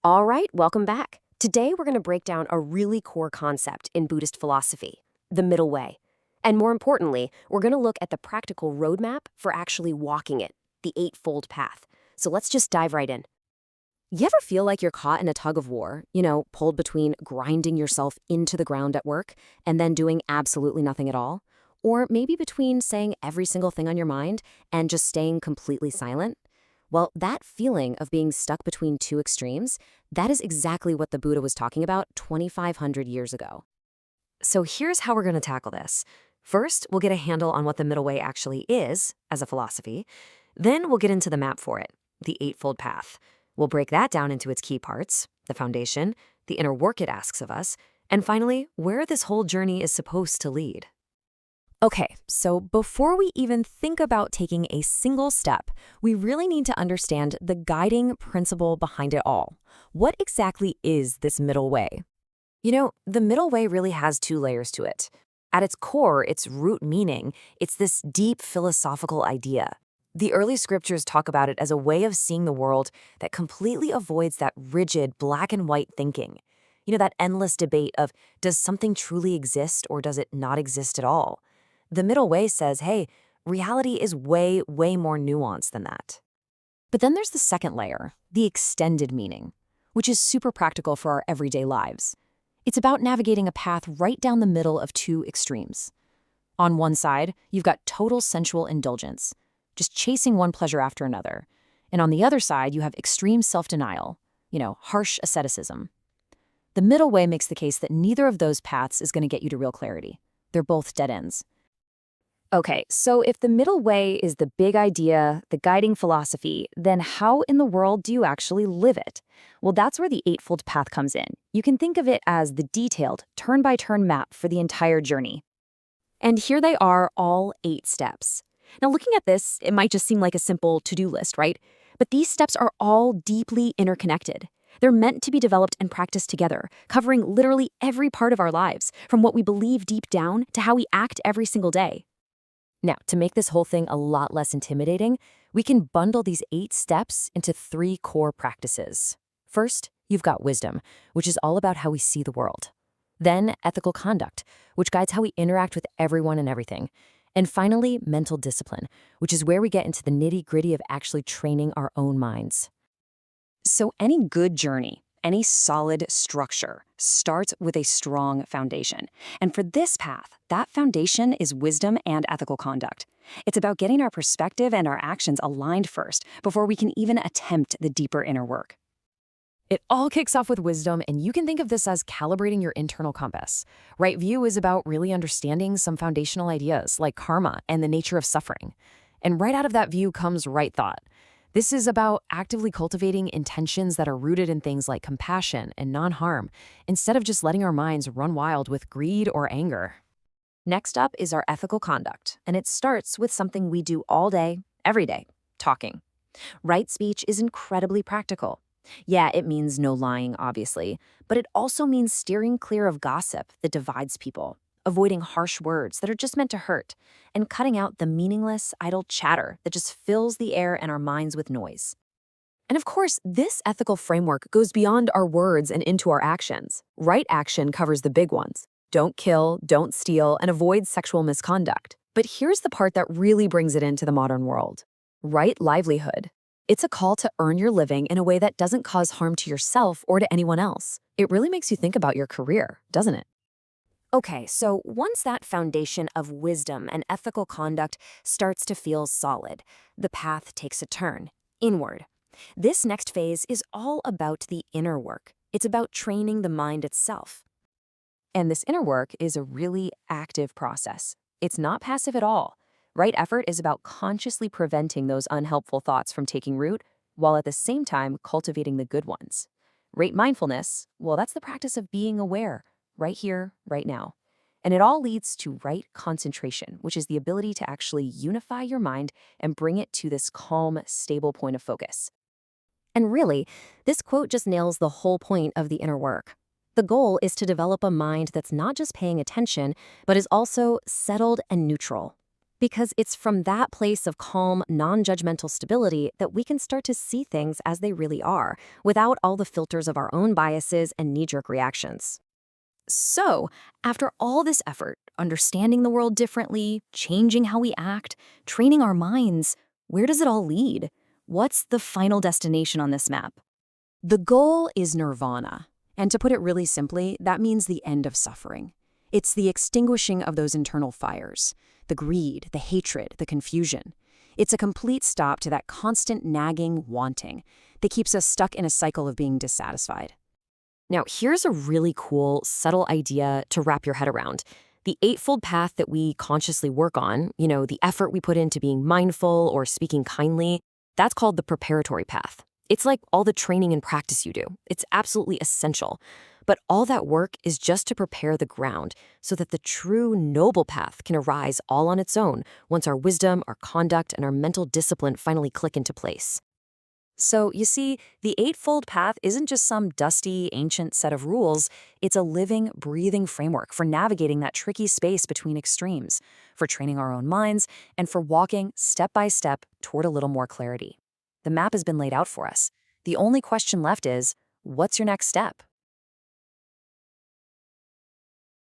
All right, welcome back. Today we're going to break down a really core concept in Buddhist philosophy, the middle way. And more importantly, we're going to look at the practical roadmap for actually walking it, the Eightfold Path. So let's just dive right in. You ever feel like you're caught in a tug of war, pulled between grinding yourself into the ground at work and then doing absolutely nothing at all? Or maybe between saying every single thing on your mind and just staying completely silent? Well, that feeling of being stuck between two extremes, that is exactly what the Buddha was talking about 2,500 years ago. So here's how we're going to tackle this. First, we'll get a handle on what the middle way actually is as a philosophy. Then we'll get into the map for it, the Eightfold Path. We'll break that down into its key parts, the foundation, the inner work it asks of us, and finally, where this whole journey is supposed to lead. Okay, so before we even think about taking a single step, we really need to understand the guiding principle behind it all. What exactly is this middle way? The middle way really has two layers to it. At its core, its root meaning, it's this deep philosophical idea. The early scriptures talk about it as a way of seeing the world that completely avoids that rigid black and white thinking. That endless debate of does something truly exist or does it not exist at all? The middle way says, hey, reality is way, way more nuanced than that. But then there's the second layer, the extended meaning, which is super practical for our everyday lives. It's about navigating a path right down the middle of two extremes. On one side, you've got total sensual indulgence, just chasing one pleasure after another. And on the other side, you have extreme self-denial, harsh asceticism. The middle way makes the case that neither of those paths is going to get you to real clarity. They're both dead ends. Okay, so if the middle way is the big idea, the guiding philosophy, then how in the world do you actually live it? Well, that's where the Eightfold Path comes in. You can think of it as the detailed, turn-by-turn map for the entire journey. And here they are, all 8 steps. Now, looking at this, it might just seem like a simple to-do list, right? But these steps are all deeply interconnected. They're meant to be developed and practiced together, covering literally every part of our lives, from what we believe deep down to how we act every single day. Now, to make this whole thing a lot less intimidating, we can bundle these 8 steps into 3 core practices. First, you've got wisdom, which is all about how we see the world. Then, ethical conduct, which guides how we interact with everyone and everything. And finally, mental discipline, which is where we get into the nitty-gritty of actually training our own minds. So any good journey, any solid structure, starts with a strong foundation. And for this path, that foundation is wisdom and ethical conduct. It's about getting our perspective and our actions aligned first before we can even attempt the deeper inner work. It all kicks off with wisdom, and you can think of this as calibrating your internal compass. Right view is about really understanding some foundational ideas like karma and the nature of suffering. And right out of that view comes right thought. This is about actively cultivating intentions that are rooted in things like compassion and non-harm, instead of just letting our minds run wild with greed or anger. Next up is our ethical conduct, and it starts with something we do all day, every day, talking. Right speech is incredibly practical. Yeah, it means no lying, obviously, but it also means steering clear of gossip that divides people, avoiding harsh words that are just meant to hurt, and cutting out the meaningless, idle chatter that just fills the air and our minds with noise. And of course, this ethical framework goes beyond our words and into our actions. Right action covers the big ones. Don't kill, don't steal, and avoid sexual misconduct. But here's the part that really brings it into the modern world. Right livelihood. It's a call to earn your living in a way that doesn't cause harm to yourself or to anyone else. It really makes you think about your career, doesn't it? Okay, so once that foundation of wisdom and ethical conduct starts to feel solid, the path takes a turn, inward. This next phase is all about the inner work. It's about training the mind itself. And this inner work is a really active process. It's not passive at all. Right effort is about consciously preventing those unhelpful thoughts from taking root, while at the same time cultivating the good ones. Right mindfulness, well, that's the practice of being aware, right here, right now. And it all leads to right concentration, which is the ability to actually unify your mind and bring it to this calm, stable point of focus. And really, this quote just nails the whole point of the inner work. The goal is to develop a mind that's not just paying attention, but is also settled and neutral. Because it's from that place of calm, non judgmental stability that we can start to see things as they really are, without all the filters of our own biases and knee jerk reactions. So, after all this effort, understanding the world differently, changing how we act, training our minds, where does it all lead? What's the final destination on this map? The goal is nirvana. And to put it really simply, that means the end of suffering. It's the extinguishing of those internal fires, the greed, the hatred, the confusion. It's a complete stop to that constant nagging wanting that keeps us stuck in a cycle of being dissatisfied. Now, here's a really cool, subtle idea to wrap your head around. The eightfold path that we consciously work on, the effort we put into being mindful or speaking kindly, that's called the preparatory path. It's like all the training and practice you do. It's absolutely essential. But all that work is just to prepare the ground so that the true noble path can arise all on its own once our wisdom, our conduct, and our mental discipline finally click into place. So, you see, the Eightfold Path isn't just some dusty, ancient set of rules. It's a living, breathing framework for navigating that tricky space between extremes, for training our own minds, and for walking step by step toward a little more clarity. The map has been laid out for us. The only question left is, what's your next step?